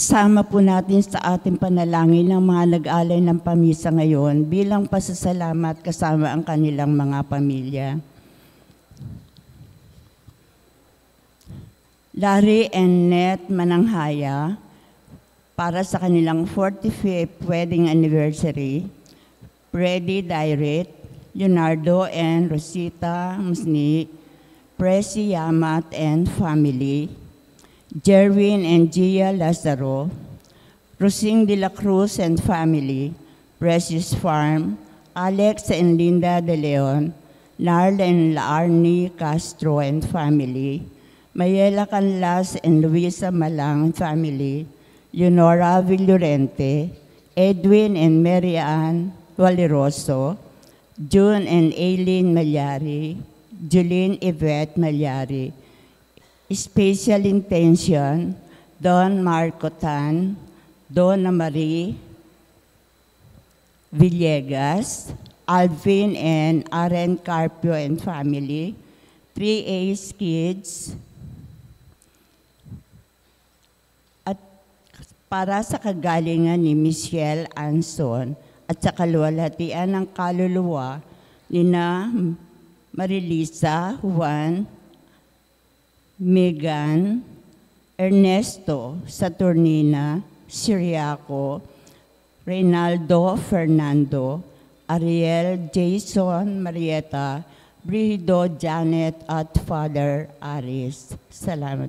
Sama po natin sa ating panalangin ng mga nag-alay ng pamisa ngayon bilang pasasalamat kasama ang kanilang mga pamilya. Larry and Net Mananghaya, para sa kanilang 45th wedding anniversary, Freddy Dairet, Leonardo and Rosita Musni, Presi Yamat and family, Jerwin and Gia Lazaro, Rosing de la Cruz and family, Precious Farm, Alex and Linda De Leon, Narl and Laarni Castro and family, Mayela Canlas and Luisa Malang family, Leonora Villorente, Edwin and Mary Ann Valeroso, June and Aileen Malyari, Julene Yvette Malyari. Special intention, Don Marco Tan, Donna Marie Villegas, Alvin and Aren Carpio and family, 3A's kids, at para sa kagalingan ni Michelle Anson at sa kaluwalhatian ng kaluluwa ni na Marilisa, Juan, Megan, Ernesto Saturnina, Siriaco, Reynaldo Fernando, Ariel, Jason, Marieta, Brido, Janet, at Father Aris. Salamat.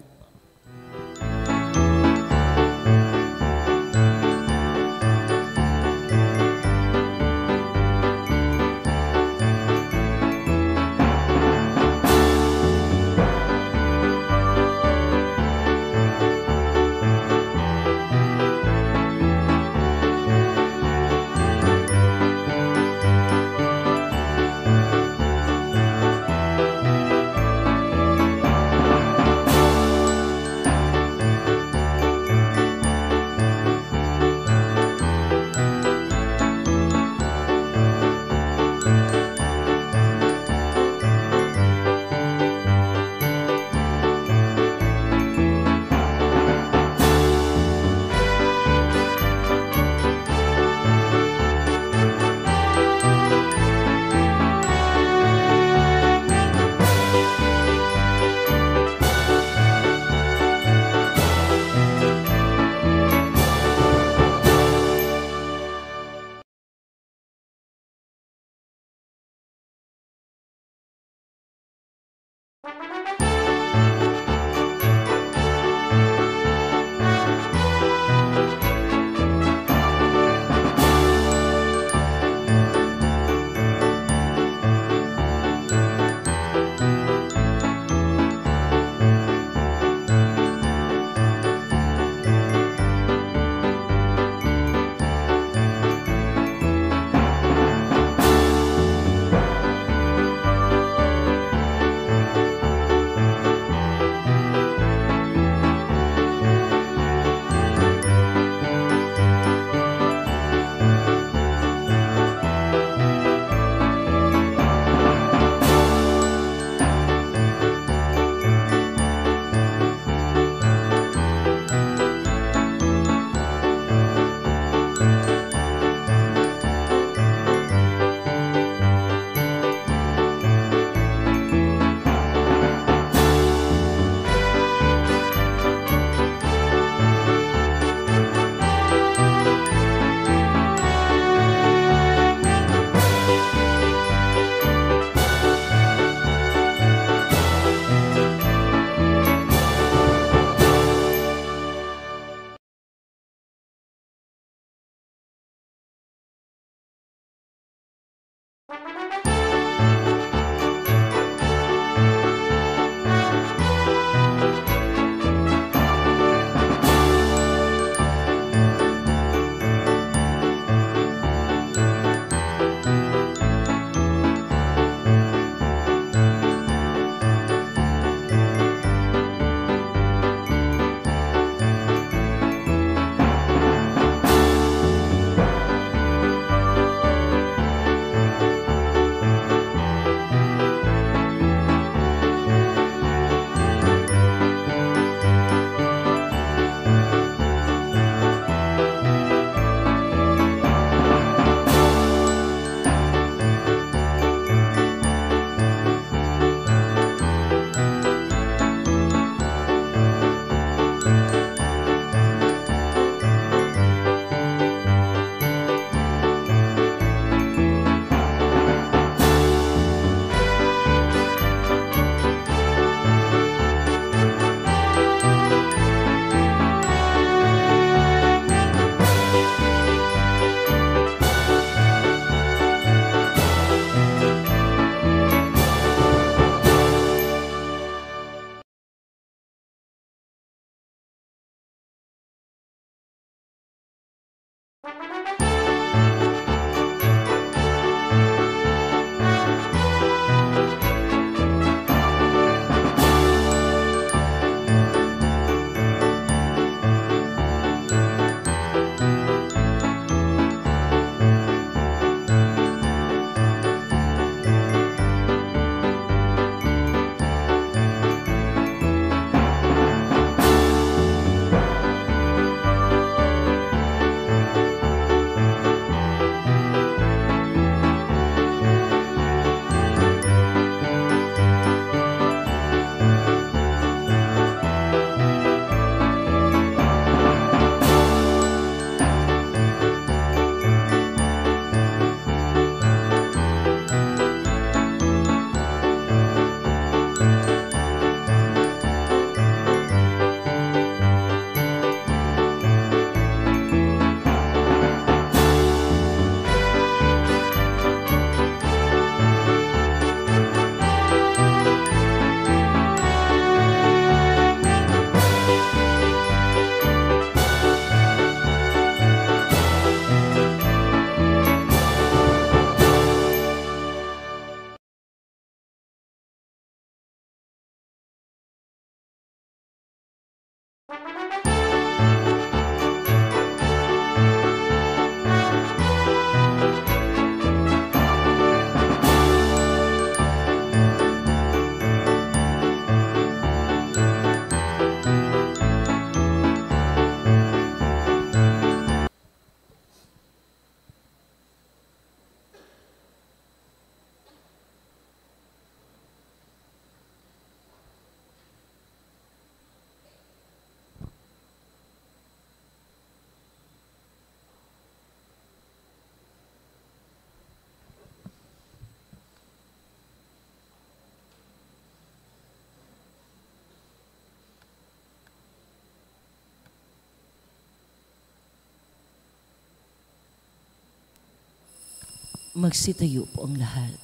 Magsitayo po ang lahat.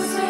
Sa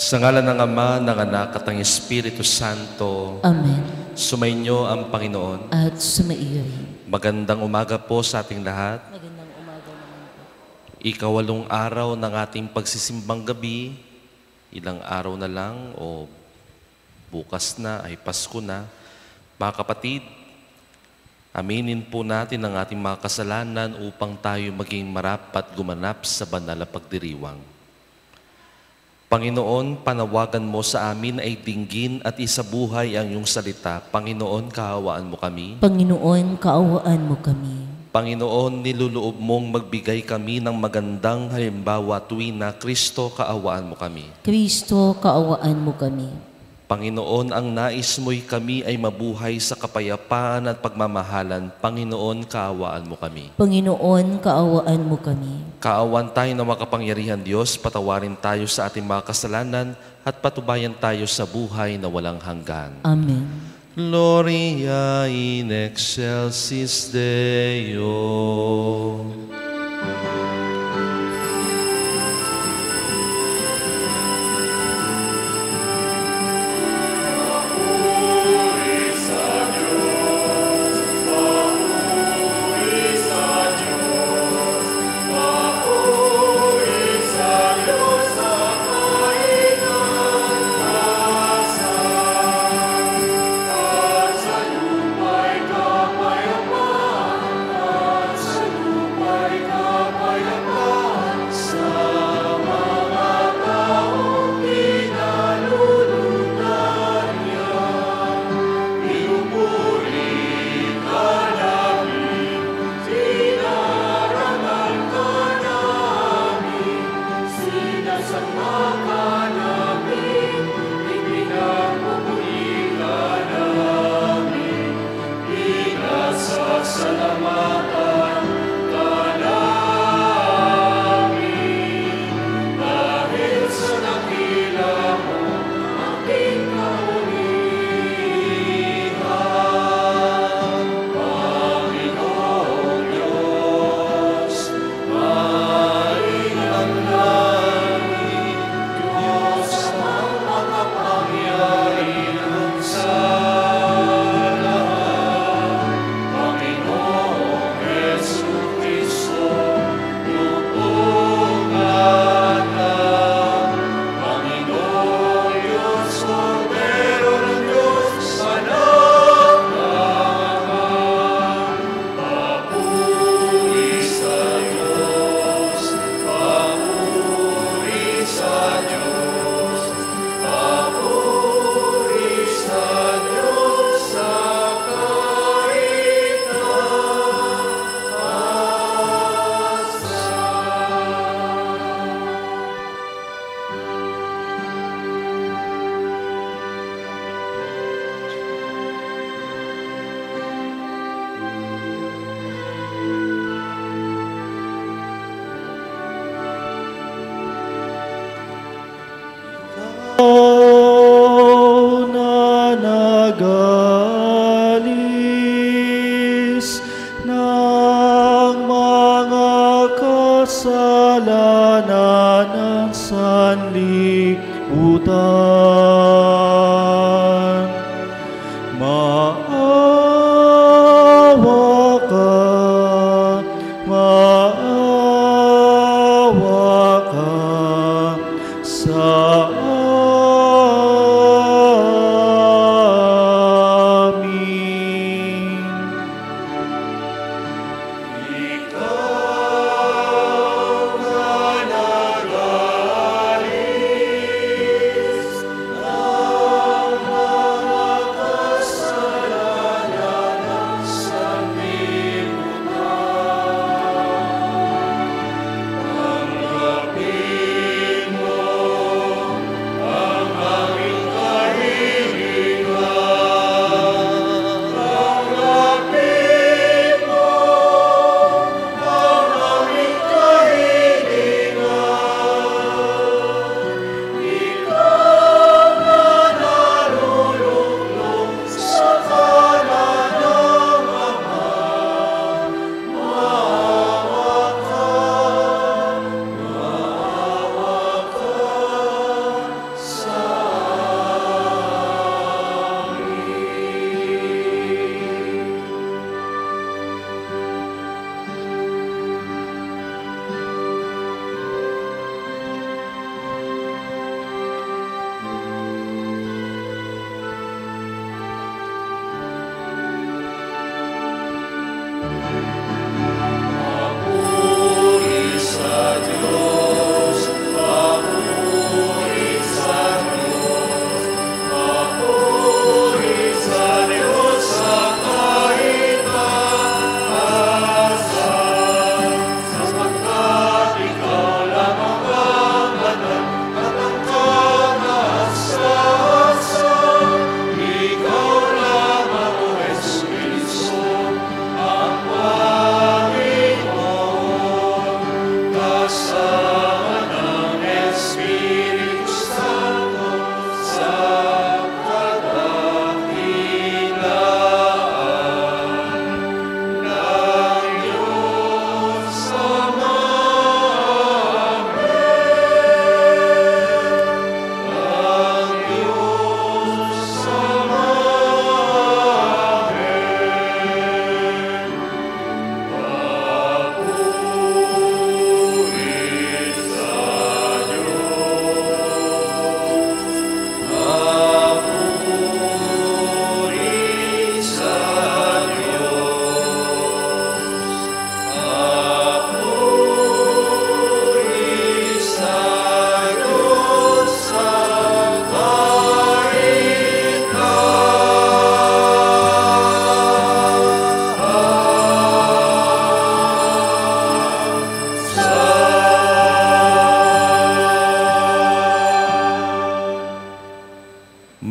Sa ngalan ng Ama, ng Anak, at ng Espiritu Santo, Amen. sumainyo ang Panginoon. At sumaiyo rin. Magandang umaga po sa ating lahat. Magandang umaga naman po. Ikawalong araw ng ating pagsisimbang gabi. Ilang araw na lang o bukas na ay Pasko na. Mga kapatid, aminin po natin ang ating mga kasalanan upang tayo maging marapat gumanap sa banal na pagdiriwang. Panginoon, panawagan mo sa amin ay dinggin at isabuhay ang iyong salita. Panginoon, kaawaan mo kami. Panginoon, kaawaan mo kami. Panginoon, niluloob mong magbigay kami ng magandang halimbawa tuwing na Kristo, kaawaan mo kami. Kristo, kaawaan mo kami. Panginoon, ang nais mo'y kami ay mabuhay sa kapayapaan at pagmamahalan. Panginoon, kaawaan mo kami. Panginoon, kaawaan mo kami. Kaawan tayo na makapangyarihan Diyos, patawarin tayo sa ating mga kasalanan at patubayan tayo sa buhay na walang hanggan. Amen. Gloria in excelsis Deo. Nagalis ng mga kasalanan ng sanlibutan. Maawa ka sa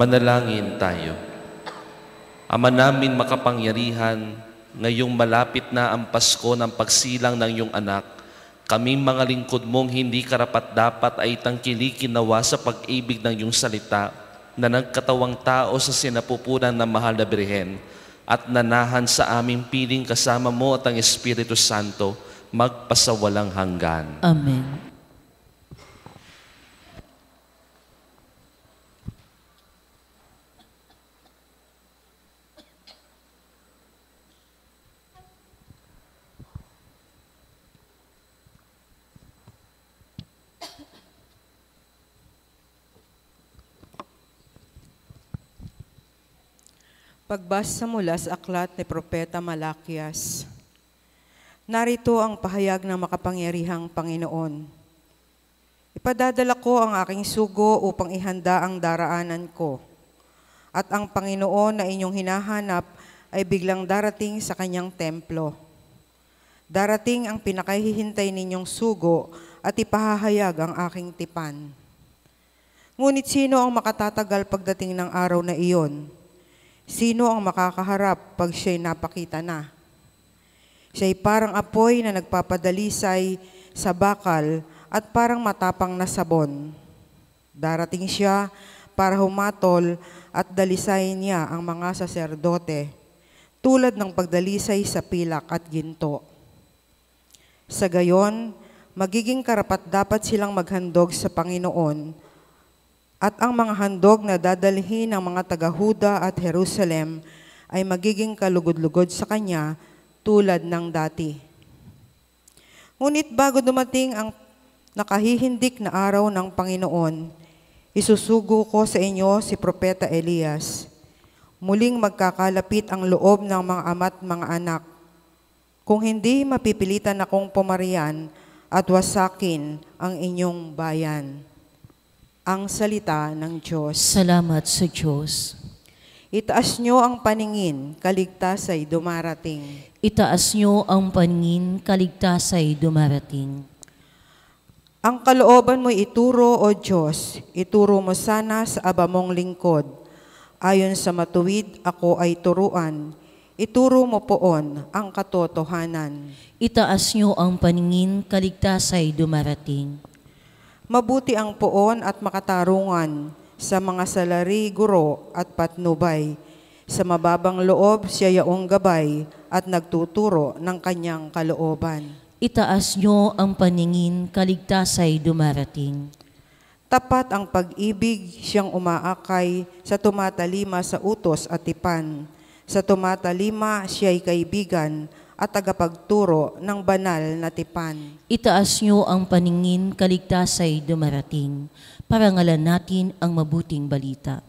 Manalangin tayo. Ama namin makapangyarihan, ngayong malapit na ang Pasko ng pagsilang ng iyong anak, kaming mga lingkod mong hindi karapat-dapat ay tangkilikin nawa sa pag-ibig ng iyong salita na nagkatawang tao sa sinapupunan ng mahal na Birhen at nanahan sa aming piling kasama mo at ang Espiritu Santo magpasawalang hanggan. Amen. Pagbasa mula sa aklat ni Propeta Malakias. Narito ang pahayag ng makapangyarihang Panginoon. Ipadadala ko ang aking sugo upang ihanda ang daraanan ko. At ang Panginoon na inyong hinahanap ay biglang darating sa kanyang templo. Darating ang pinakahihintay ninyong sugo at ipahahayag ang aking tipan. Ngunit sino ang makatatagal pagdating ng araw na iyon? Sino ang makakaharap pag siya'y napakita na? Siya'y parang apoy na nagpapadalisay sa bakal at parang matapang na sabon. Darating siya para humatol at dalisayin niya ang mga saserdote, tulad ng pagdalisay sa pilak at ginto. Sa gayon, magiging karapat-dapat silang maghandog sa Panginoon, at ang mga handog na dadalhin ng mga taga-Huda at Jerusalem ay magiging kalugod-lugod sa Kanya tulad ng dati. Ngunit bago dumating ang nakahihindik na araw ng Panginoon, isusugo ko sa inyo si Propeta Elias. Muling magkakalapit ang loob ng mga ama't mga anak. Kung hindi, mapipilitan akong pumarian at wasakin ang inyong bayan. Ang salita ng Diyos. Salamat sa Diyos. Itaas nyo ang paningin, kaligtas ay dumarating. Itaas niyo ang paningin, kaligtas ay dumarating. Ang kalooban mo ituro, O Diyos, ituro mo sana sa aba mong lingkod. Ayon sa matuwid, ako ay turuan. Ituro mo poon ang katotohanan. Itaas niyo ang paningin, kaligtas ay dumarating. Mabuti ang poon at makatarungan sa mga salari, guro at patnubay. Sa mababang loob siya yaong gabay at nagtuturo ng kanyang kalooban. Itaas niyo ang paningin, kaligtas ay dumarating. Tapat ang pag-ibig, siyang umaakay sa tumatalima sa utos at tipan. Sa tumatalima siya'y kaibigan at tagapagturo ng banal na tipan. Itaas niyo ang paningin, kaligtas ay dumarating. Parangalan natin ang mabuting balita.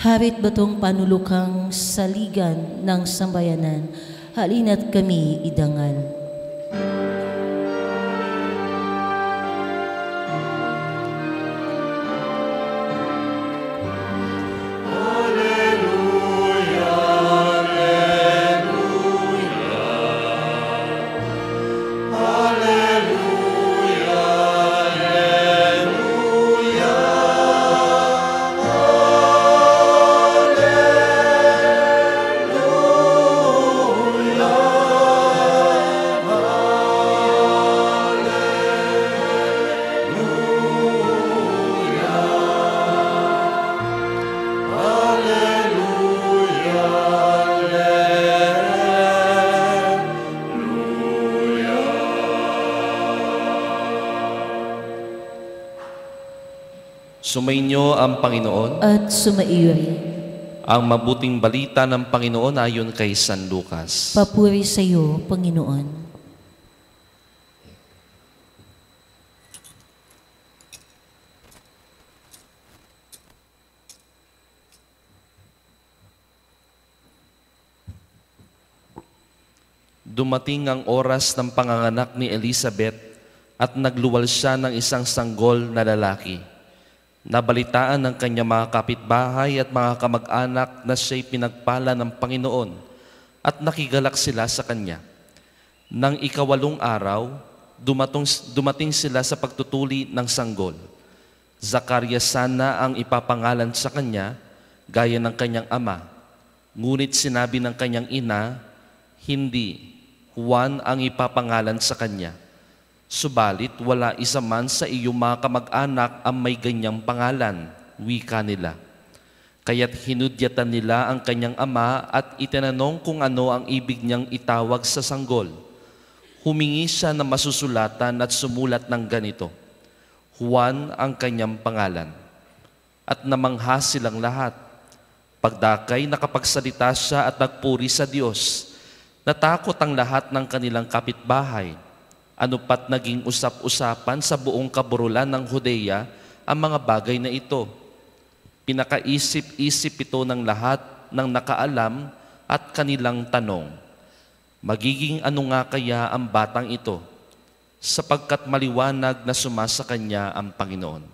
Harit batong panulukang saligan ng sambayanan, halina't kami idangal. Sumainyo ang Panginoon. At sumaiyo rin. Ang mabuting balita ng Panginoon ayon kay San Lucas. Papuri sa iyo, Panginoon. Dumating ang oras ng panganganak ni Elizabeth at nagluwal siya ng isang sanggol na lalaki. Nabalitaan ng kanyang mga kapitbahay at mga kamag-anak na siya'y pinagpala ng Panginoon at nakigalak sila sa kanya. Nang ika-8 araw, dumating sila sa pagtutuli ng sanggol. Zacarias sana ang ipapangalan sa kanya, gaya ng kanyang ama. Ngunit sinabi ng kanyang ina, hindi, Juan ang ipapangalan sa kanya. Subalit wala isa man sa iyong mga kamag-anak ang may ganyang pangalan, wika nila. Kaya't hinudyatan nila ang kanyang ama at itinanong kung ano ang ibig niyang itawag sa sanggol. Humingi siya na masusulatan at sumulat ng ganito, Juan ang kanyang pangalan. At namangha silang lahat. Pagdakay nakapagsalita siya at nagpuri sa Diyos. Natakot ang lahat ng kanilang kapitbahay. Ano pat naging usap-usapan sa buong kaburulan ng Judea ang mga bagay na ito. Pinakaisip-isip ito ng lahat ng nakaalam at kanilang tanong, magiging ano nga kaya ang batang ito? Sapagkat maliwanag na sumasa kanya ang Panginoon.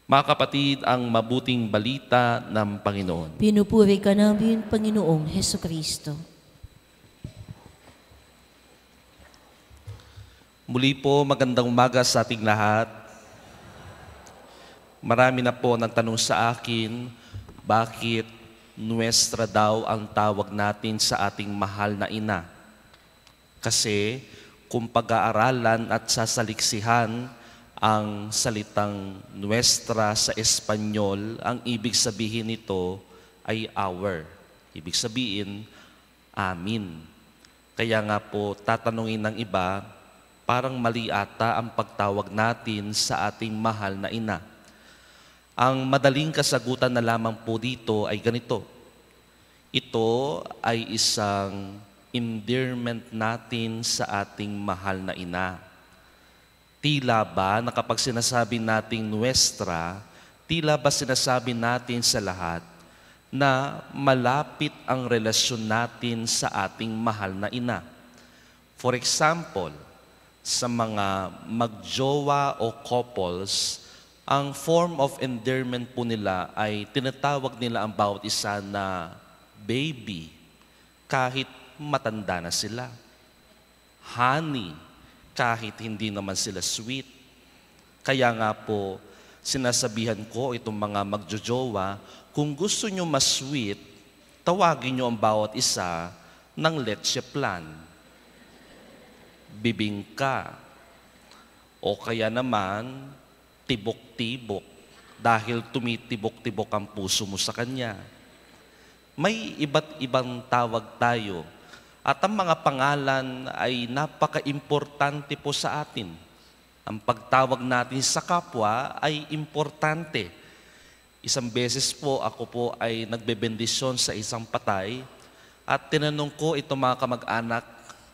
Mga kapatid, ang mabuting balita ng Panginoon. Pinupuri ka namin, Panginoong Hesukristo. Muli po, magandang umaga sa ating lahat. Marami na po nagtanong sa akin, bakit nuestra daw ang tawag natin sa ating mahal na ina? Kasi kung pag-aaralan at sasaliksihan ang salitang nuestra sa Espanyol, ang ibig sabihin nito ay our. Ibig sabihin, amin. Kaya nga po, tatanungin ng iba, parang mali ata ang pagtawag natin sa ating mahal na ina. Ang madaling kasagutan na lamang po dito ay ganito. Ito ay isang endearment natin sa ating mahal na ina. Tila ba na kapag sinasabi nating nuestra, tila ba sinasabi natin sa lahat na malapit ang relasyon natin sa ating mahal na ina. For example, sa mga magjowa o couples, ang form of endearment po nila ay tinatawag nila ang bawat isa na baby, kahit matanda na sila. Honey, kahit hindi naman sila sweet. Kaya nga po, sinasabihan ko itong mga magjojowa, kung gusto nyo mas sweet, tawagin nyo ang bawat isa ng leche plan. Bibingka, o kaya naman tibok-tibok dahil tumitibok-tibok ang puso mo sa kanya. May iba't ibang tawag tayo at ang mga pangalan ay napaka-importante po sa atin. Ang pagtawag natin sa kapwa ay importante. Isang beses po ako po ay nagbebendisyon sa isang patay at tinanong ko itong mga kamag-anak,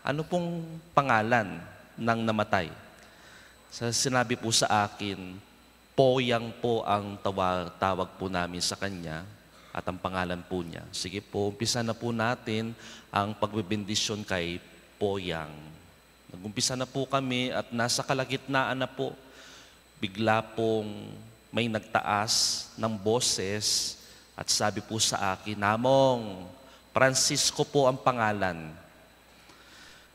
ano pong pangalan ng namatay? Sinabi po sa akin, Poyang po ang tawag po namin sa kanya at ang pangalan po niya. Sige po, umpisa na po natin ang pagbebendisyon kay Poyang. Nag-umpisa na po kami at nasa kalagitnaan na po. Bigla pong may nagtaas ng boses at sabi po sa akin, Namong, Francisco po ang pangalan.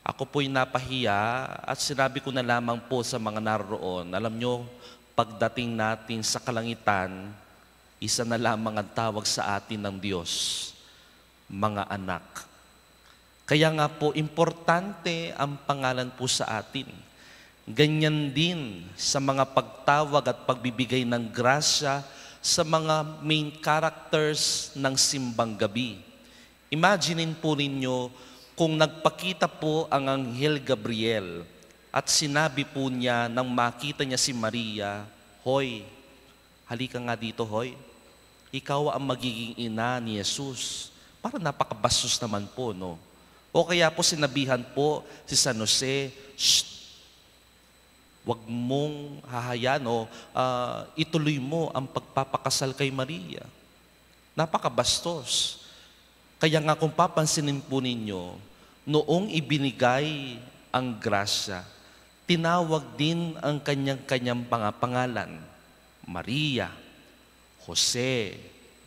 Ako po'y napahiya at sinabi ko na lamang po sa mga naroon, alam nyo, pagdating natin sa kalangitan, isa na lamang ang tawag sa atin ng Diyos, mga anak. Kaya nga po, importante ang pangalan po sa atin. Ganyan din sa mga pagtawag at pagbibigay ng grasya sa mga main characters ng simbang gabi. Imaginin po ninyo kung nagpakita po ang Anghel Gabriel at sinabi po niya nang makita niya si Maria, Hoy, halika nga dito, hoy. Ikaw ang magiging ina ni Jesus. Para napakabastos naman po, no? O kaya po sinabihan po si San Jose, shh, wag mong hahayaan o ituloy mo ang pagpapakasal kay Maria. Napakabastos. Kaya nga kung papansinin po ninyo, noong ibinigay ang grasya, tinawag din ang kanyang pangalan, Maria, Jose,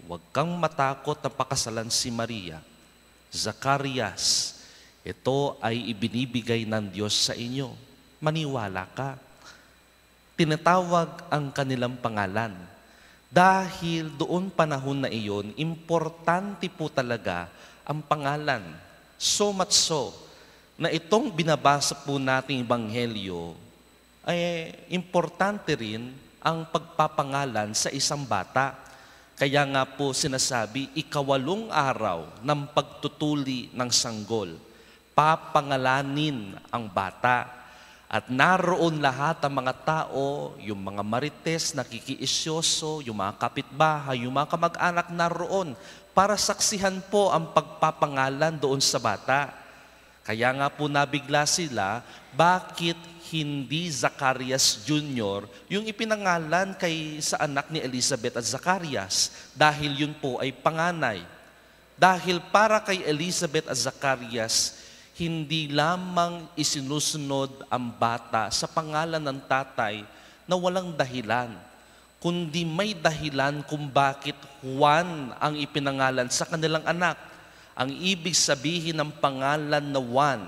huwag kang matakot na pakasalan si Maria. Zacarias, ito ay ibinibigay ng Diyos sa inyo. Maniwala ka. Tinatawag ang kanilang pangalan. Dahil doon panahon na iyon, importante po talaga ang pangalan. So much so, na itong binabasa po nating Ebanghelyo, ay importante rin ang pagpapangalan sa isang bata. Kaya nga po sinasabi, 8 araw ng pagtutuli ng sanggol, papangalanin ang bata. At naroon lahat ang mga tao, yung mga marites, nakikiisyoso, yung mga kapitbahay, yung mga kamag-anak naroon para saksihan po ang pagpapangalan doon sa bata. Kaya nga po nabigla sila, bakit hindi Zacarias Jr. yung ipinangalan sa anak ni Elizabeth at Zacarias? Dahil yun po ay panganay. Dahil para kay Elizabeth at Zacarias, hindi lamang isinusunod ang bata sa pangalan ng tatay na walang dahilan, kundi may dahilan kung bakit Juan ang ipinangalan sa kanilang anak. Ang ibig sabihin ng pangalan na Juan,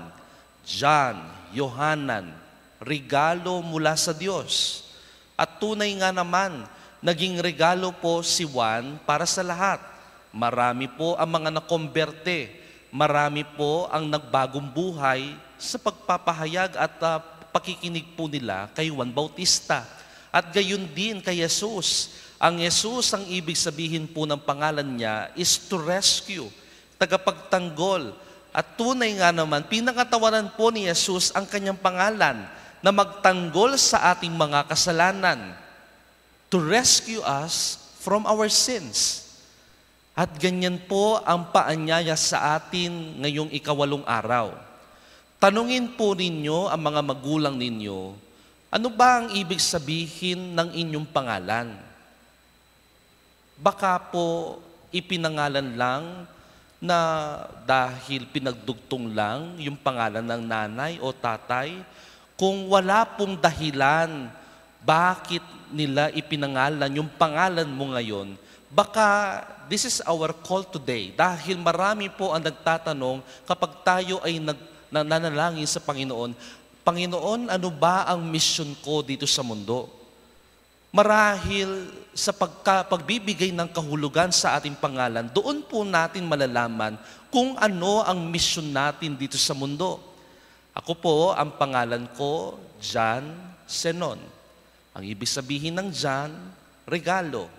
John, Yohanan, regalo mula sa Diyos. At tunay nga naman, naging regalo po si Juan para sa lahat. Marami po ang mga nakomberte, marami po ang nagbagong buhay sa pagpapahayag at pakikinig po nila kay Juan Bautista. At gayon din kay Jesus. Ang Jesus, ang ibig sabihin po ng pangalan niya is to rescue, tagapagtanggol. At tunay nga naman, pinangatawanan po ni Jesus ang kanyang pangalan na magtanggol sa ating mga kasalanan, to rescue us from our sins. At ganyan po ang paanyaya sa atin ngayong 8 araw. Tanungin po ninyo ang mga magulang ninyo, ano ba ang ibig sabihin ng inyong pangalan? Baka po ipinangalan lang na dahil pinagdugtong lang yung pangalan ng nanay o tatay, kung wala pong dahilan bakit nila ipinangalan yung pangalan mo ngayon, baka this is our call today. Dahil marami po ang nagtatanong kapag tayo ay nananalangin sa Panginoon, Panginoon, ano ba ang mission ko dito sa mundo? Marahil sa pagbibigay ng kahulugan sa ating pangalan, doon po natin malalaman kung ano ang mission natin dito sa mundo. Ako po, ang pangalan ko, John Zenon. Ang ibig sabihin ng John, regalo.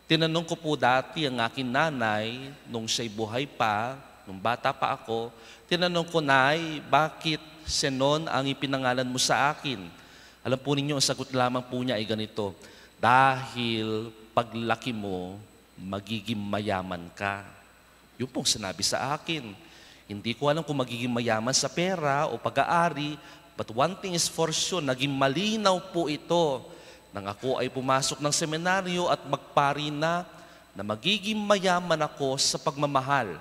Tinanong ko po dati ang aking nanay, nung siya'y buhay pa, nung bata pa ako, tinanong ko, Nay, bakit Zenon ang ipinangalan mo sa akin? Alam po ninyo, ang sagot lamang po niya ay ganito, dahil paglaki mo, magiging mayaman ka. Yun pong sinabi sa akin. Hindi ko alam kung magiging mayaman sa pera o pag-aari, but one thing is for sure, naging malinaw po ito nang ako ay pumasok ng seminaryo at magpari na magiging mayaman ako sa pagmamahal.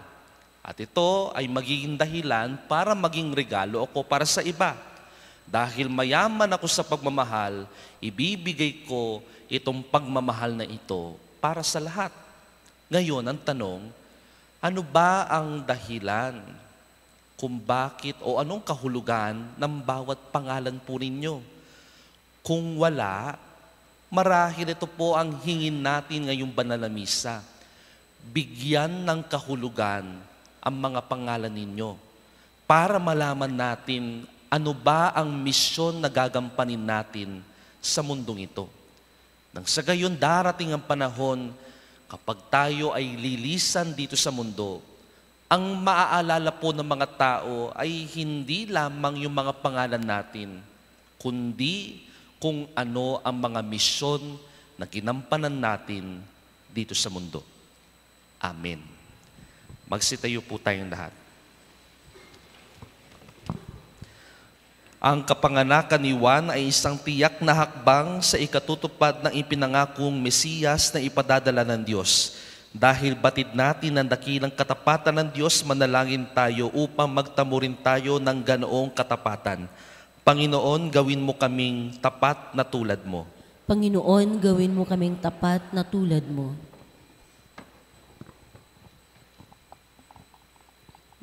At ito ay magiging dahilan para maging regalo ako para sa iba. Dahil mayaman ako sa pagmamahal, ibibigay ko itong pagmamahal na ito para sa lahat. Ngayon, ang tanong, ano ba ang dahilan kung bakit o anong kahulugan ng bawat pangalan po ninyo? Kung wala, marahil ito po ang hingin natin ngayong banal na misa. Bigyan ng kahulugan ang mga pangalan ninyo para malaman natin ano ba ang misyon na gagampanin natin sa mundong ito. Nang sa gayon darating ang panahon kapag tayo ay lilisan dito sa mundo, ang maaalala po ng mga tao ay hindi lamang yung mga pangalan natin, kundi kung ano ang mga misyon na ginampanan natin dito sa mundo. Amen. Magsitayo po tayong lahat. Ang kapanganakan ni Juan ay isang tiyak na hakbang sa ikatutupad ng ipinangakong Mesiyas na ipadadala ng Diyos. Dahil batid natin ang dakilang katapatan ng Diyos, manalangin tayo upang magtamo rin tayo ng ganoong katapatan. Panginoon, gawin mo kaming tapat na tulad mo. Panginoon, gawin mo kaming tapat na tulad mo.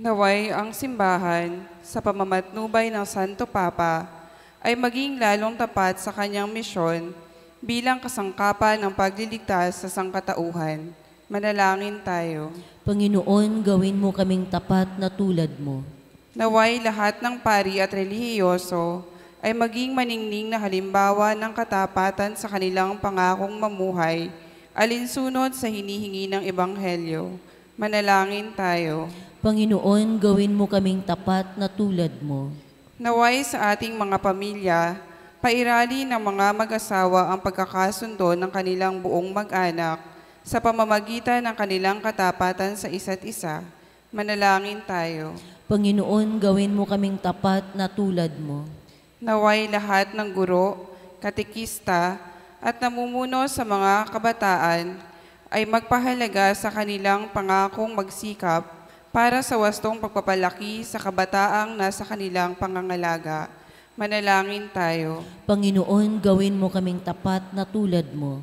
Naway ang simbahan sa pamamatnubay ng Santo Papa ay maging lalong tapat sa kanyang misyon bilang kasangkapan ng pagliligtas sa sangkatauhan. Manalangin tayo. Panginoon, gawin mo kaming tapat na tulad mo. Naway lahat ng pari at relihiyoso ay maging maningning na halimbawa ng katapatan sa kanilang pangakong mamuhay, alinsunod sa hinihingi ng Ebanghelyo. Manalangin tayo. Panginoon, gawin mo kaming tapat na tulad mo. Naway sa ating mga pamilya, pairali ng mga mag-asawa ang pagkakasundo ng kanilang buong mag-anak sa pamamagitan ng kanilang katapatan sa isa't isa. Manalangin tayo. Panginoon, gawin mo kaming tapat na tulad mo. Naway lahat ng guro, katekista, at namumuno sa mga kabataan ay magpahalaga sa kanilang pangakong magsikap para sa wastong pagpapalaki sa kabataang nasa kanilang pangangalaga. Manalangin tayo. Panginoon, gawin mo kaming tapat na tulad mo.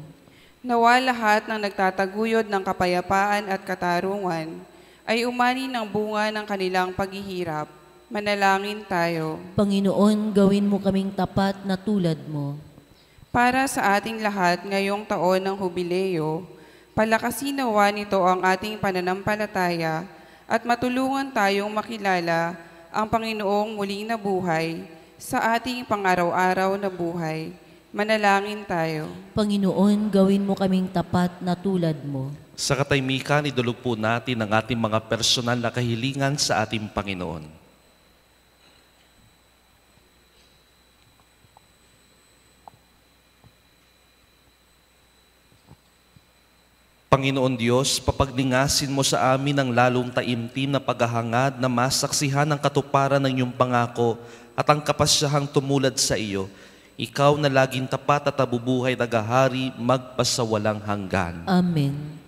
Nawa lahat ng nagtataguyod ng kapayapaan at katarungan ay umani ng bunga ng kanilang paghihirap. Manalangin tayo. Panginoon, gawin mo kaming tapat na tulad mo. Para sa ating lahat ngayong taon ng Hubileo, palakasin nawa nito ang ating pananampalataya at matulungan tayong makilala ang Panginoong muling nabuhay sa ating pang-araw-araw na buhay. Manalangin tayo. Panginoon, gawin mo kaming tapat na tulad mo. Sa katahimikan, idulog po natin ang ating mga personal na kahilingan sa ating Panginoon. Panginoon Diyos, papaglingasin mo sa amin ang lalong taimtim na paghahangad na masaksihan ang katuparan ng iyong pangako at ang kapasyahang tumulad sa iyo. Ikaw na laging tapat at nabubuhay nagahari magpasawalang hanggan. Amen.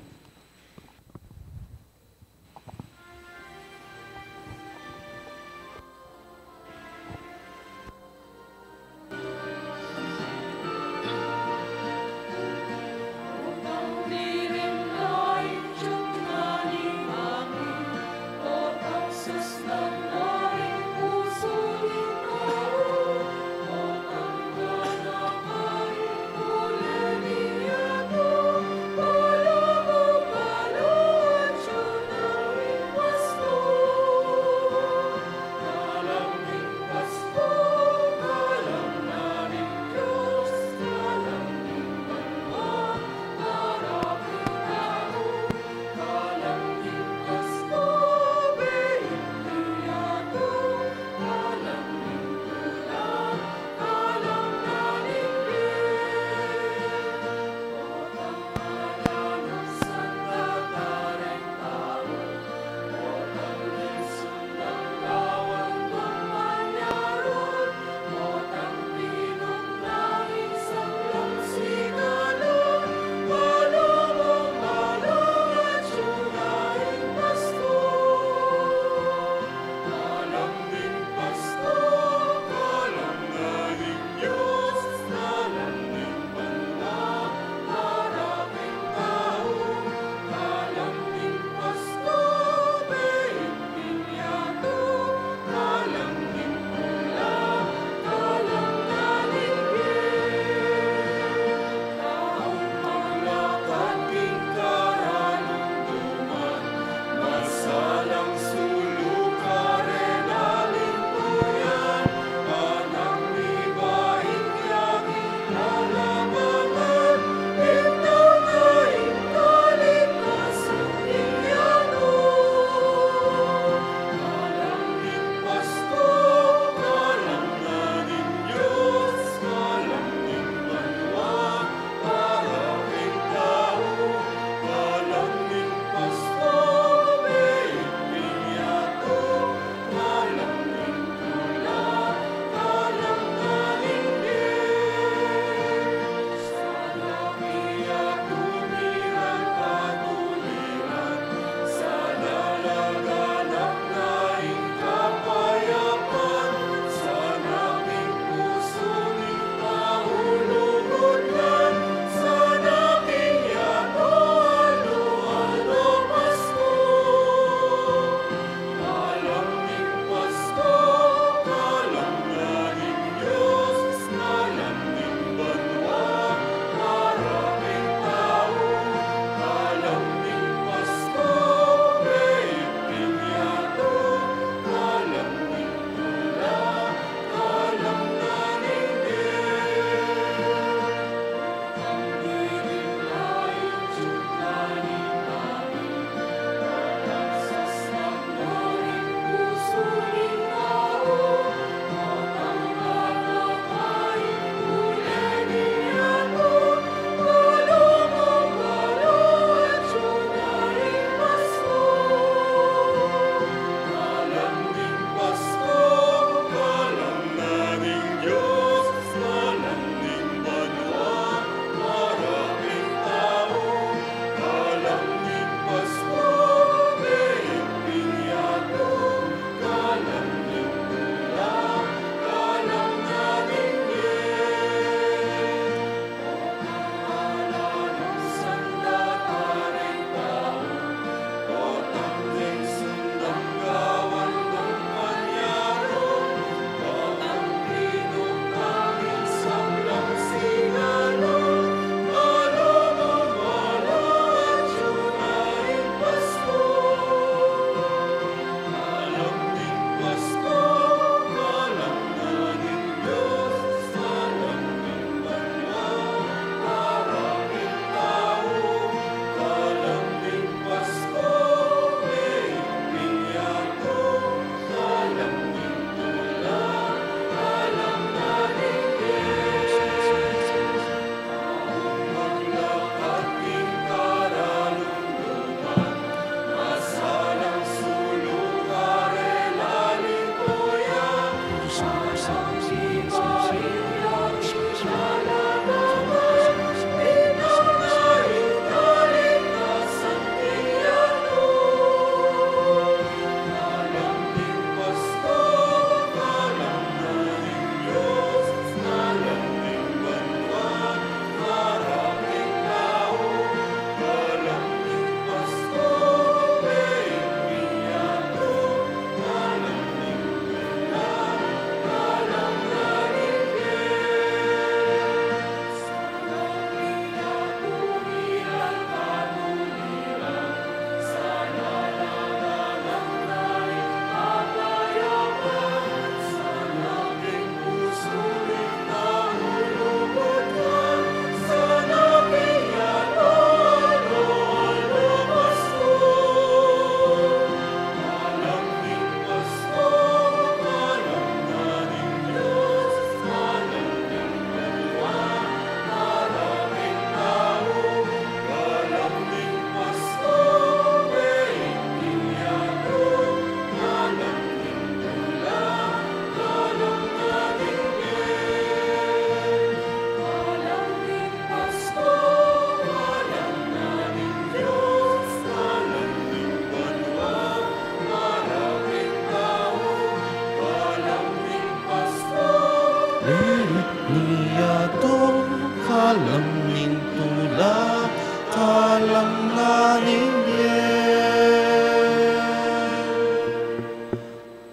niyadong kalamin tula kalanganin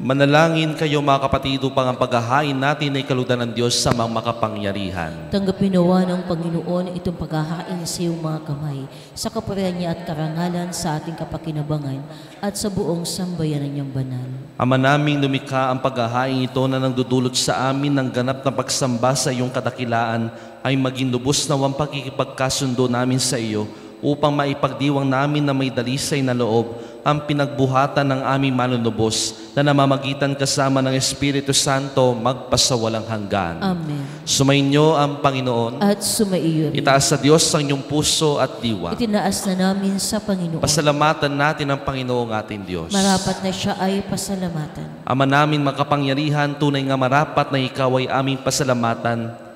Manalangin kayo mga kapatid upang ang paghahain natin ay kalugdan ng Diyos sa mga makapangyarihan. Tanggapin nawa ng Panginoon itong paghahain sa iyong mga kamay, sa kapurihan niya at karangalan sa ating kapakinabangan at sa buong sambayanan niyang banal. Ama naming lumikha, ang paghahain ito na nagdudulot sa amin ng ganap na pagsamba sa iyong kadakilaan ay maging lubos na ang pakikipagkasundo namin sa iyo upang maipagdiwang namin na may dalisay na loob ang pinagbuhatan ng aming manunubos na namamagitan kasama ng Espiritu Santo magpasawalang hanggan. Amen. Sumainyo ang Panginoon. At sumaiyo rin. Itaas sa Diyos ang inyong puso at diwa. Itinaas na namin sa Panginoon. Pasalamatan natin ang Panginoong ating Diyos. Marapat na siya ay pasalamatan. Ama namin makapangyarihan, tunay nga marapat na ikaw ay aming pasalamatan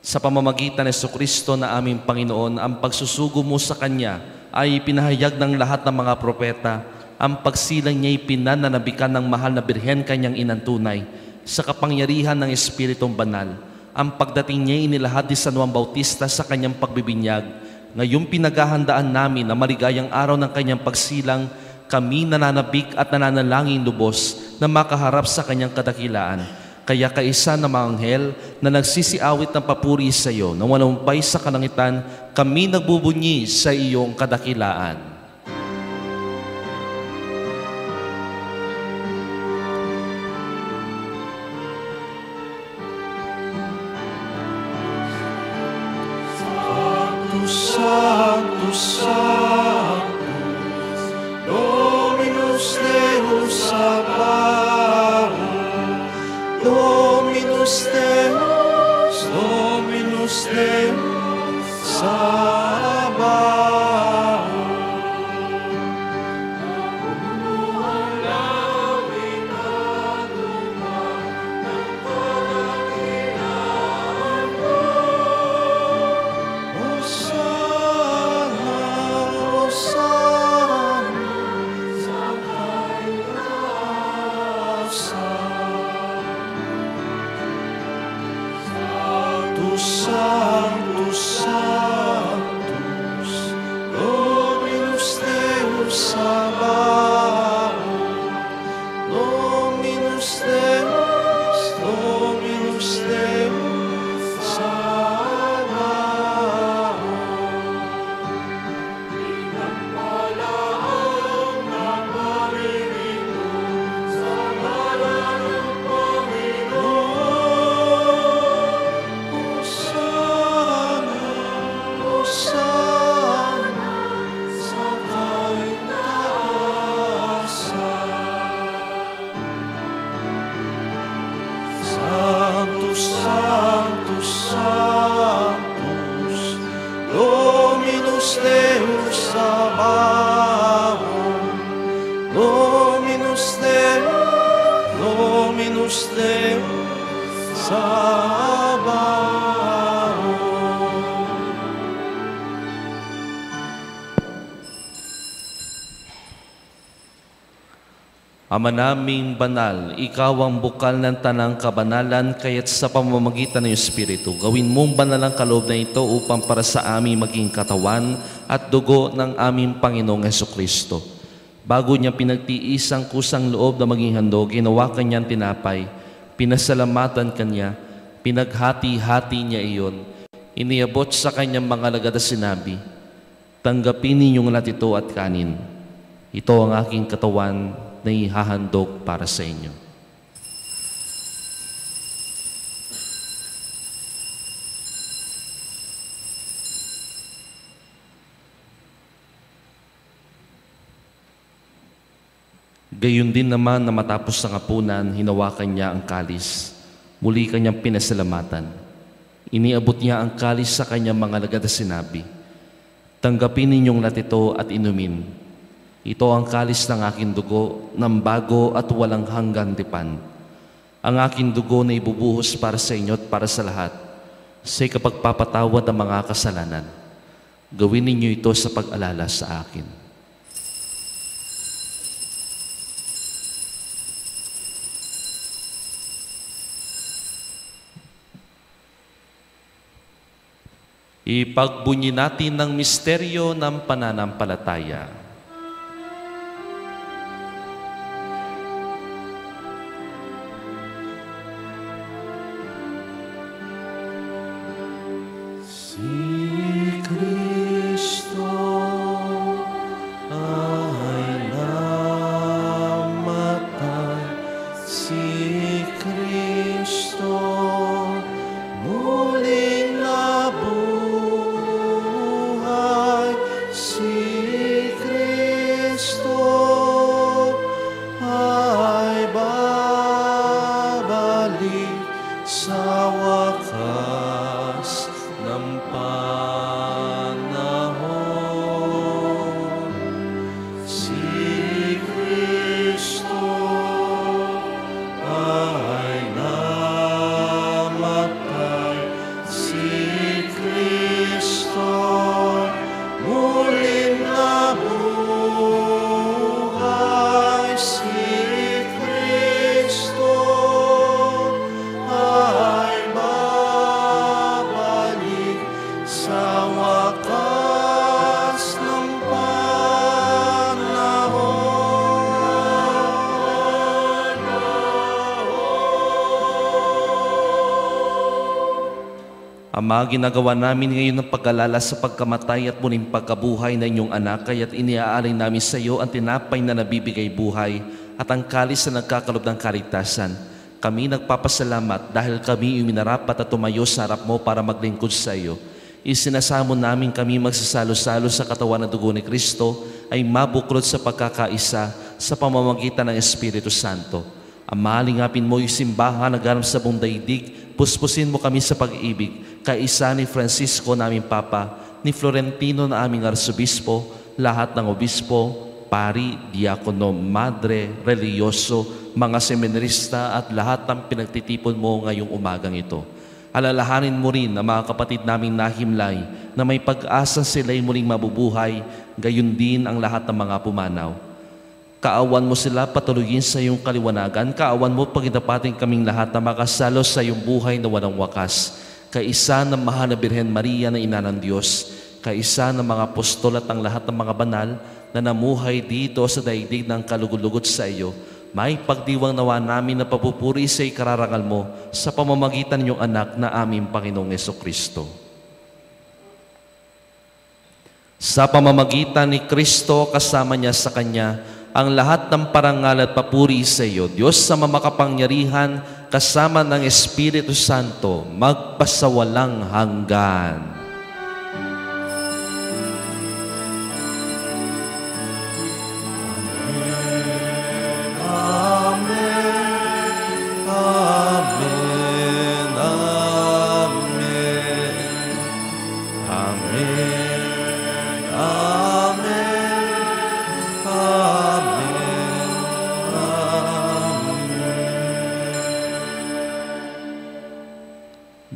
sa pamamagitan ng Jesucristo na aming Panginoon. Ang pagsusugo mo sa Kanya ay pinahayag ng lahat ng mga propeta. Ang pagsilang niya ay pinananabikan ng mahal na Birhen Kanyang inantunay sa kapangyarihan ng Espiritong Banal. Ang pagdating niya ay inilahad ni San Juan Bautista sa kanyang pagbibinyag. Ngayong pinaghahandaan namin na maligayang araw ng kanyang pagsilang, kami nananabik at nananalangin lubos na makaharap sa kanyang kadakilaan. Kaya kaisa ng mga anghel na nagsisiawit ng papuri sa iyo, na walumpay sa kalangitan, kami nagbubunyi sa iyong kadakilaan. Sanctus, Sanctus, Sanctus, Dominus Deus Sabaoth, Dominus Deus, Dominus Deus Sabaoth. Napupunuan langit at lupa ng kadakilaan mo. Hosanna, Hosanna, sa kaitaasan. Sanctus, Sanctus, Dominus Deus Sabaoth, Dominus Deus, Dominus Deus Sabaoth. Pinagpalaan na paririto sa ngalan ng Panginoon. Hosanna, Hosanna, sa kaitaasan. Sanctus, Sanctus, Sanctus, Dominus Deus Sabaoth, Dominus Deus, Dominus Deus Sabaoth. Ama naming banal, ikaw ang bukal ng tanang kabanalan, kaya't sa pamamagitan ng Espiritu, gawin mong banal ang kaloob na ito upang para sa amin maging katawan at dugo ng aming Panginoong Hesukristo. Bago niya pinagtiis ang kusang loob na maging handog, ginawa kanyang tinapay, pinasalamatan kanya, pinaghati-hati niya iyon, iniabot sa kanyang mga alagad at sinabi, tanggapin ninyong lahat ito at kanin. Ito ang aking katawan na ihahandog para sa inyo. Gayon din naman na matapos ang hapunan, hinawakan niya ang kalis. Muli kanyang pinasalamatan. Iniabot niya ang kalis sa kanyang mga alagad at sinabi, tanggapin ninyong lahat ito at inumin. Ito ang kalis ng aking dugo, ng bago at walang hanggang tipan. Ang aking dugo na ibubuhos para sa inyo at para sa lahat, sa ikapagpapatawad ng mga kasalanan. Gawin ninyo ito sa pag-alala sa akin. Ipagbunyi natin ng misteryo ng pananampalataya. Ama, ginagawa namin ngayon ng pag-alala sa pagkamatay at muling pagkabuhay na inyong anak, kaya't iniaalay namin sa iyo ang tinapay na nabibigay buhay at ang kalis na nagkakalob ng kaligtasan. Kami nagpapasalamat dahil kami minarapat at tumayo sa harap mo para maglingkod sa iyo. Isinasamo namin kami magsasalo-salo sa katawan ng dugo ni Kristo ay mabuklod sa pagkakaisa sa pamamagitan ng Espiritu Santo. Ama, lingapin mo yung simbahan na ganap sa buong daigdig, puspusin mo kami sa pag-ibig, kaisa ni Francisco naming Papa, ni Florentino na aming Arsobispo, lahat ng obispo, pari, diakono, madre, religyoso, mga seminarista at lahat ng pinagtitipon mo ngayong umagang ito. Alalahanin mo rin ang mga kapatid naming nahimlay na may pag-asa sila'y muling mabubuhay, gayon din ang lahat ng mga pumanaw. Kaawan mo sila patulugin sa iyong kaliwanagan, kaawan mo pagdapating kaming lahat na makasalo sa iyong buhay na walang wakas. Kaisa ng Mahal na Birhen Maria na Ina ng Diyos, kaisa ng mga apostol at ang lahat ng mga banal na namuhay dito sa daigdig ng kalugod-lugod sa iyo, may pagdiwang nawa namin na papupuri sa ikararangal mo sa pamamagitan ng iyong anak na aming Panginoong Jesucristo. Sa pamamagitan ni Kristo kasama niya sa Kanya, ang lahat ng parangal at papuri sa iyo, Diyos sa makapangyarihan, kasama ng Espiritu Santo, magpasawalang hanggan.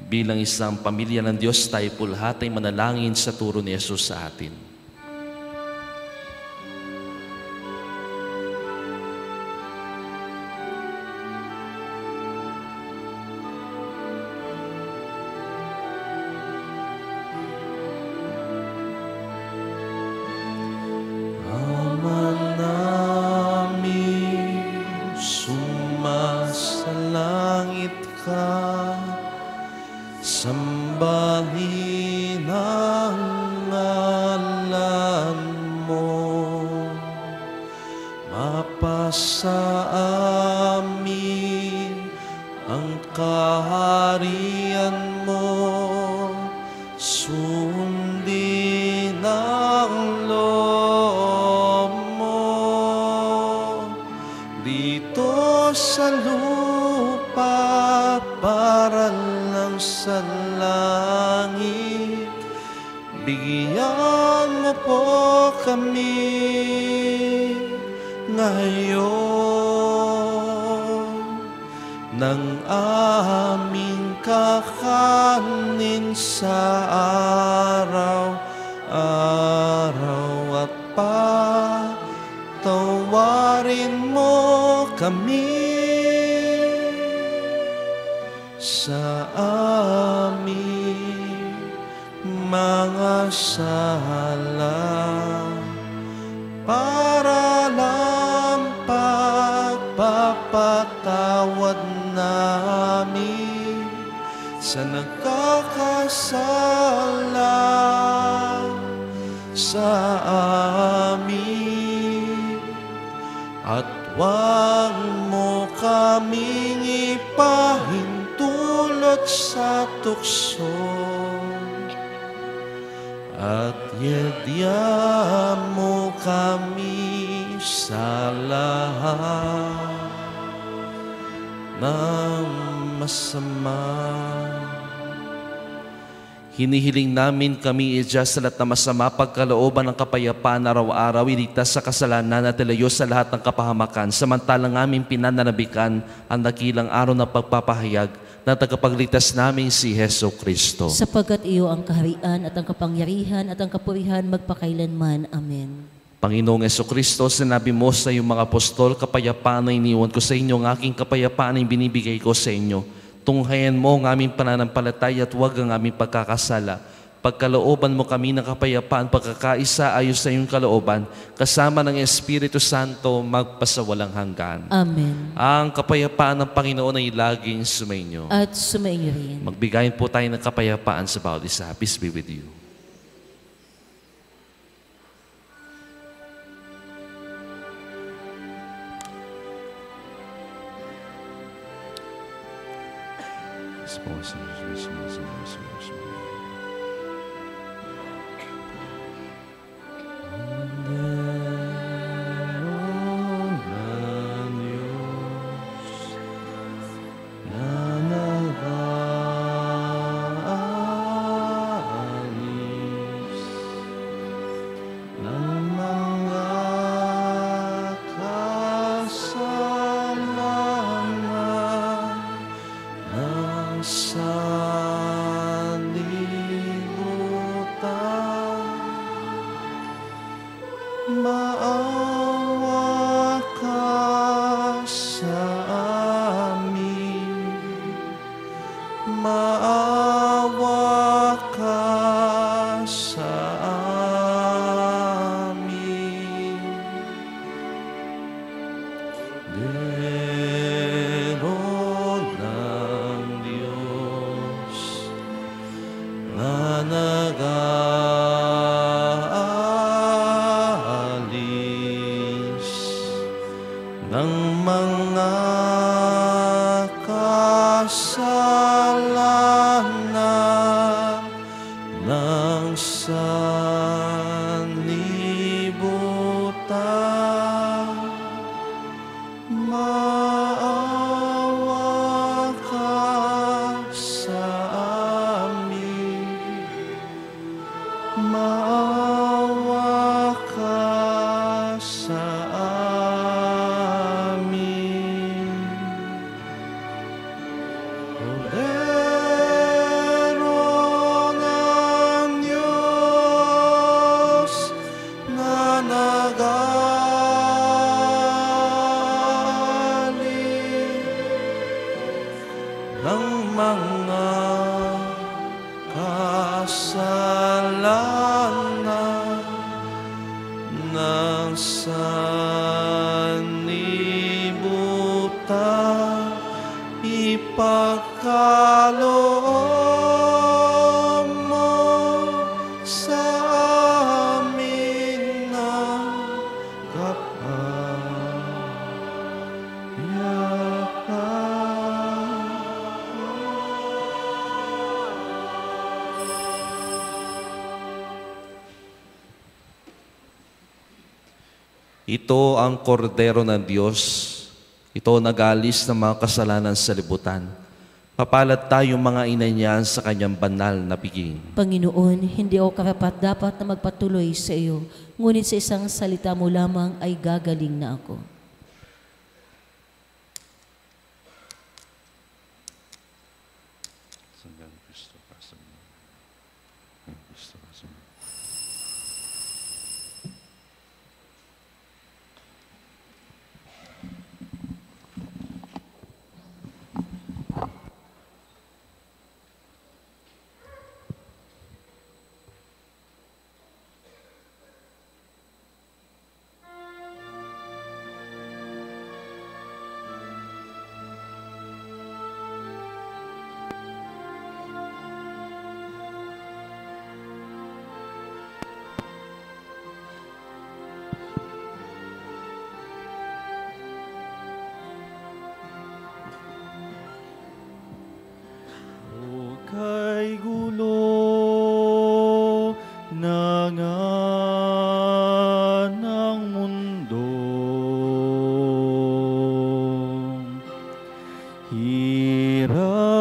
Bilang isang pamilya ng Diyos, tayo pulhatay manalangin sa turo ni Jesus sa atin. Ama namin, sumasalangit ka. Sambahin ang ngalan mo, mapasa amin ang kaharian mo, sundin ang loob mo, dito sa lupa para sa langit. Bigyan mo po kami ngayon ng aming kakanin sa araw-araw at patawarin mo kami sa aming mga sala para lang pagpapatawad namin sa nagkakasala sa amin. At huwag mo kaming ipahintulot sa tukso, at yadya mo kami sa lahat ng masama. Hinihiling namin kami i-adjust sa lahat ng masama, pagkalooban ng kapayapaan araw-araw, iligtas sa kasalanan at ilayo sa lahat ng kapahamakan, samantalang aming pinananabikan ang dakilang araw na pagpapahayag na tagapagligtas namin si Heso Kristo. Sapagkat iyo ang kaharian at ang kapangyarihan at ang kapurihan magpakailanman. Amen. Panginoong Heso Kristo, sinabi mo sa iyong mga apostol, kapayapaan na iniwan ko sa inyo, ang aking kapayapaan ay binibigay ko sa inyo. Tunghayan mo ang aming pananampalataya at huwag ang aming pagkakasala. Pagkalooban mo kami ng kapayapaan, pagkakaisa ayos sa iyong kalooban, kasama ng Espiritu Santo magpasawalang hanggan. Amen. Ang kapayapaan ng Panginoon ay laging sumainyo. At sumainyo rin. Magbigayin po tayo ng kapayapaan sa bawat isa. Peace be with you. Maawa ka sa amin, maawa ka sa amin. Dero ng Diyos na ng mga kasalanan ng sanlibutan. Maawa ka sa amin, maawa ka sa ng mga kasalanan ng sanlibutan, ipagkaloob mo sa amin ng Ito ang kordero ng Diyos. Ito nag-alis ng mga kasalanan sa libutan. Papalad tayong mga ina niyan sa kanyang banal na biging. Panginoon, hindi ako karapat-dapat na magpatuloy sa iyo, ngunit sa isang salita mo lamang ay gagaling na ako. kay gulo na nga ng mundo, hirap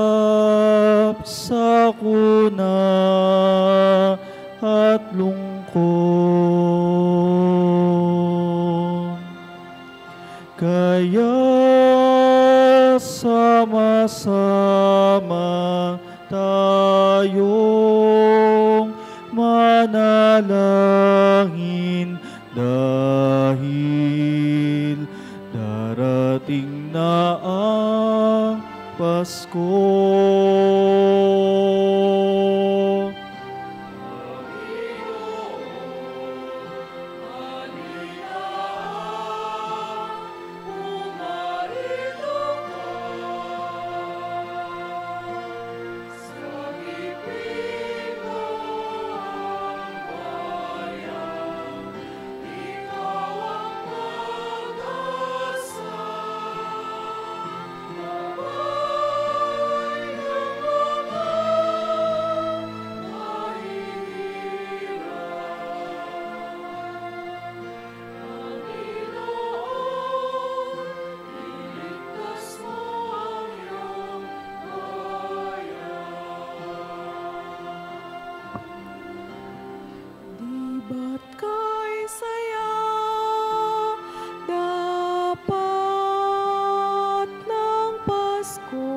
sa kuna at lungkot, kaya sama-sama tayong manalangin dahil darating na ang Pasko. Ba't kay saya dapat ng Pasko?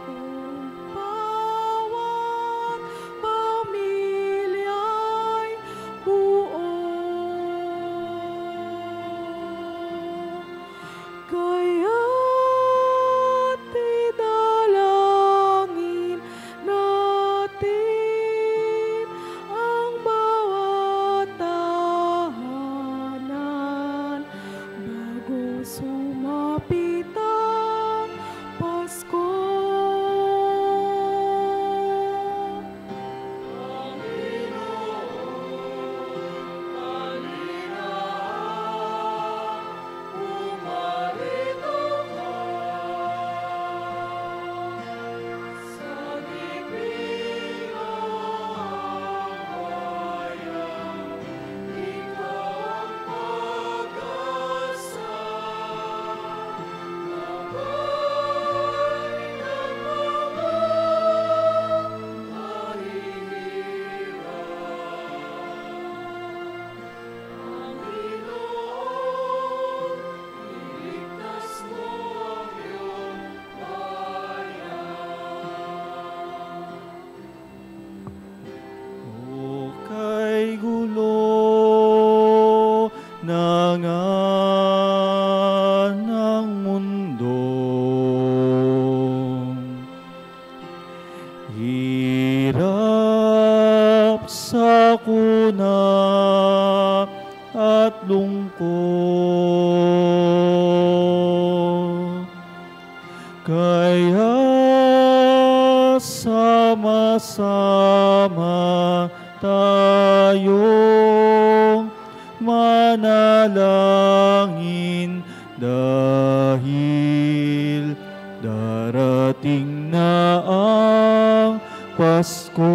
Kung bawat pamilya'y buo, kaya't idalangin natin ang bawat tahanan bago sumapit ang Pasko. O kay gulo na nga ng mundo, hirap sa kuna at lungkot, kaya sama-sama tayong manalangin dahil darating na ang Pasko.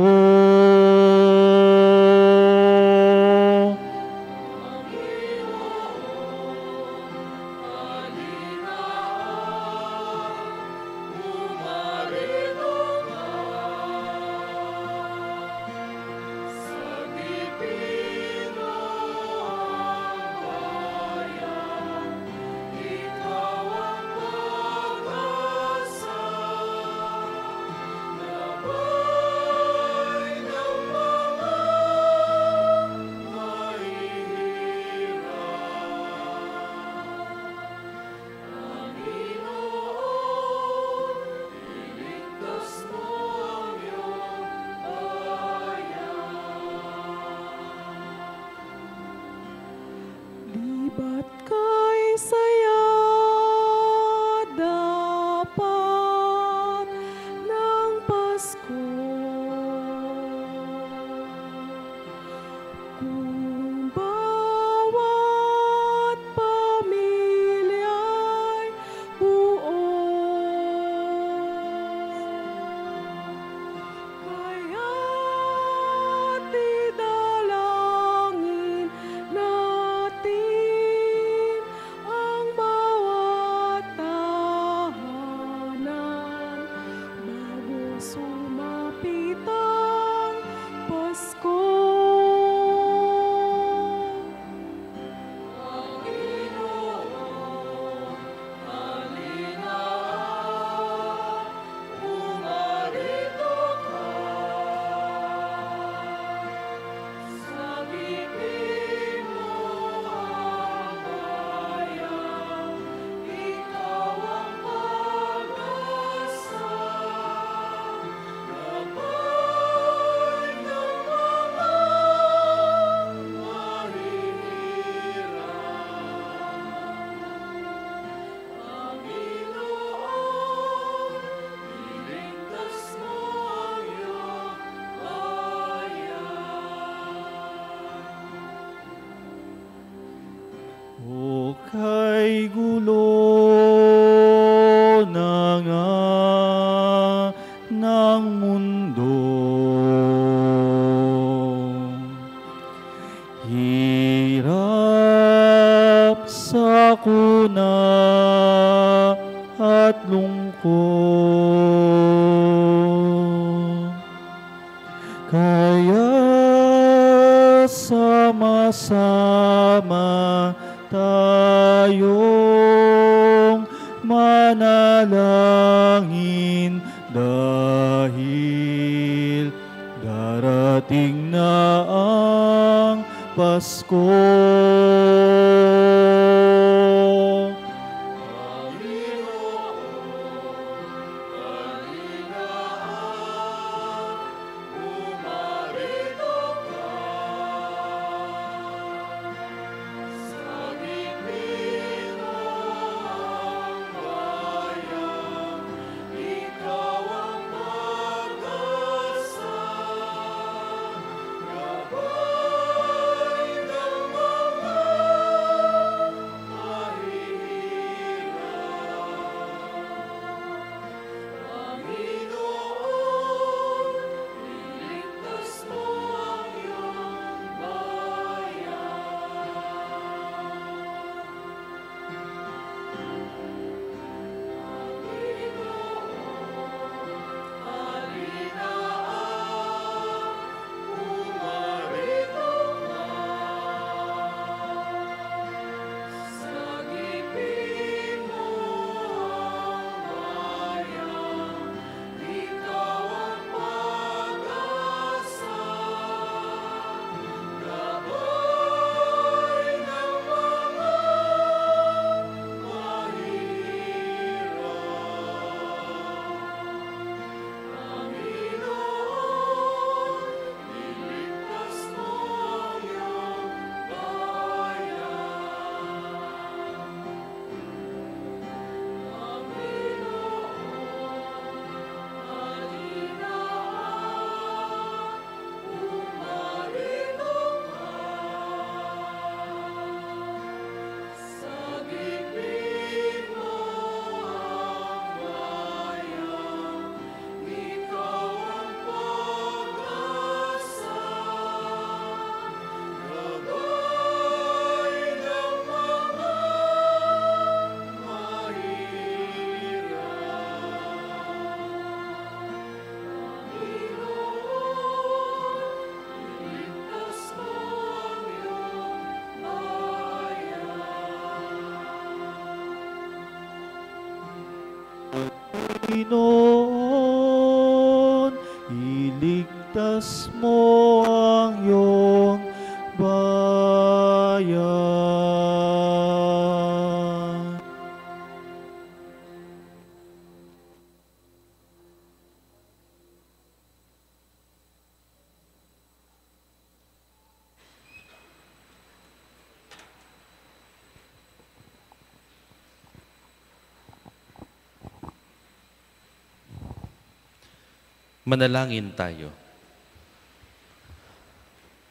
gulo na nga ng mundo. Hirap, sakuna at lungkot. Kaya sama-sama tayong manalangin dahil darating na ang Pasko. Panginoon, iligtas mo ang iyong bayan. Manalangin tayo.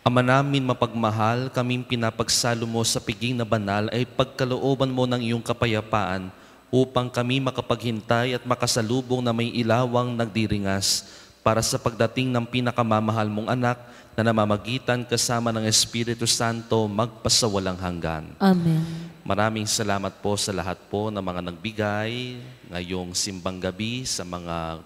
Ama namin mapagmahal, kaming pinapagsalo mo sa piging na banal ay pagkalooban mo ng iyong kapayapaan upang kami makapaghintay at makasalubong na may ilawang nagdiringas para sa pagdating ng pinakamamahal mong anak na namamagitan kasama ng Espiritu Santo magpasawalang hanggan. Amen. Maraming salamat po sa lahat po ng mga nagbigay ngayong simbang gabi, sa mga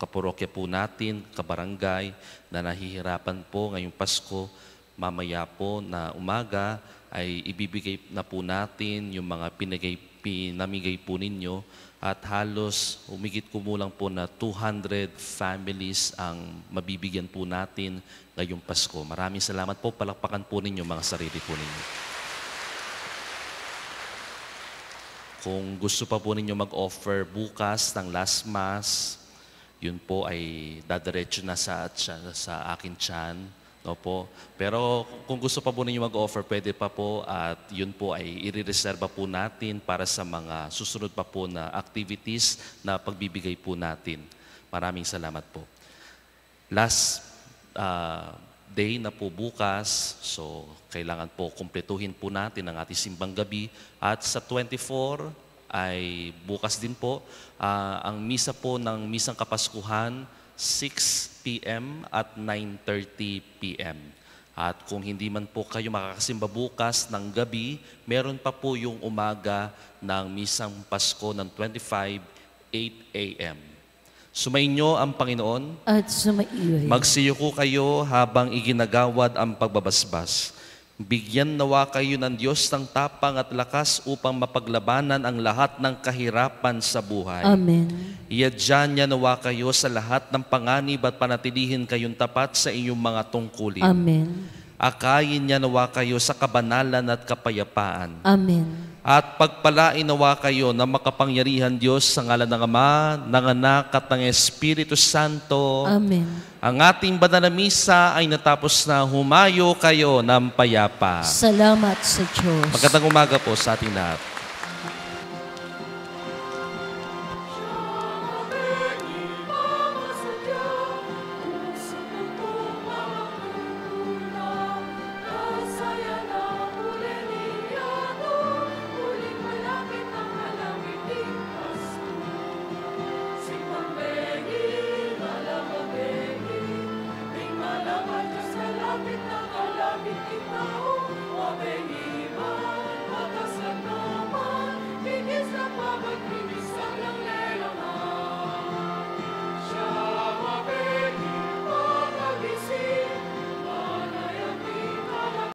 kaparokya po natin, kabarangay na nahihirapan po ngayong Pasko. Mamaya po na umaga ay ibibigay na po natin yung mga pinamigay po ninyo at halos umigit kumulang po na 200 families ang mabibigyan po natin ngayong Pasko. Maraming salamat po. Palakpakan po ninyo mga sarili po ninyo. Kung gusto pa po ninyo mag-offer bukas ng last mass, yun po ay dadiretso na sa akin tiyan. No po. Pero kung gusto pa po ninyo mag-offer, pwede pa po at yun po ay i-reserva po natin para sa mga susunod pa po na activities na pagbibigay po natin. Maraming salamat po. Last day na po bukas. So, kailangan po kumpletuhin po natin ang ating simbang gabi. At sa 24 ay bukas din po, ang misa po ng Misang Kapaskuhan, 6 p.m. at 9:30 p.m. At kung hindi man po kayo makakasimba bukas ng gabi, meron pa po yung umaga ng Misang Pasko ng 25, 8 a.m. Sumainyo ang Panginoon. At sumaiyo. Magsiyuko kayo habang iginagawad ang pagbabasbas. Bigyan nawa kayo ng Diyos ng tapang at lakas upang mapaglabanan ang lahat ng kahirapan sa buhay. Amen. Iadyan niya nawa kayo sa lahat ng panganib at panatilihin kayong tapat sa inyong mga tungkulin. Amen. Akayin niya nawa kayo sa kabanalan at kapayapaan. Amen. At pagpalain nawa kayo ng makapangyarihan Diyos sa ngalan ng Ama, ng Anak at ng Espiritu Santo. Amen. Ang ating banal na misa ay natapos na. Humayo kayo ng payapa. Salamat sa Diyos. Magandang umaga po sa ating lahat.